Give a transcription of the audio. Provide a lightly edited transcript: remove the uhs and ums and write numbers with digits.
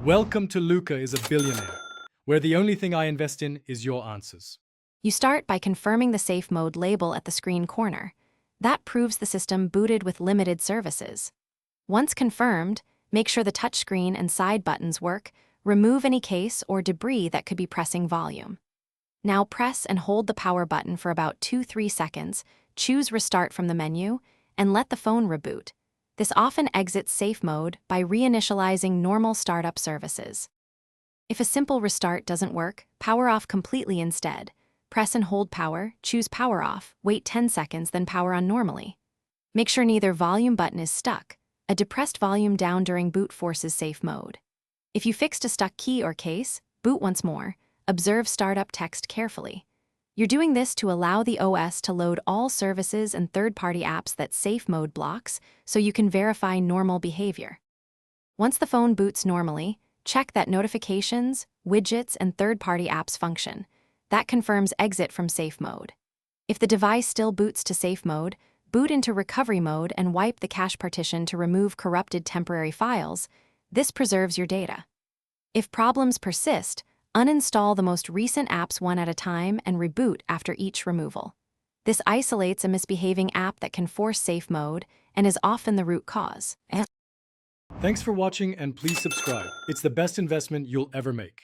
Welcome to Luca is a Billionaire, where the only thing I invest in is your answers. You start by confirming the safe mode label at the screen corner. That proves the system booted with limited services. Once confirmed, make sure the touchscreen and side buttons work. Remove any case or debris that could be pressing volume. Now press and hold the power button for about 2-3 seconds, choose Restart from the menu, and let the phone reboot. This often exits safe mode by reinitializing normal startup services. If a simple restart doesn't work, power off completely instead. Press and hold power, choose power off, wait 10 seconds, then power on normally. Make sure neither volume button is stuck. A depressed volume down during boot forces safe mode. If you fixed a stuck key or case, boot once more. Observe startup text carefully. You're doing this to allow the OS to load all services and third-party apps that safe mode blocks, so you can verify normal behavior. Once the phone boots normally, check that notifications, widgets, and third-party apps function. That confirms exit from safe mode. If the device still boots to safe mode, boot into recovery mode and wipe the cache partition to remove corrupted temporary files. This preserves your data. If problems persist, uninstall the most recent apps one at a time and reboot after each removal. This isolates a misbehaving app that can force safe mode and is often the root cause. Thanks for watching and please subscribe. It's the best investment you'll ever make.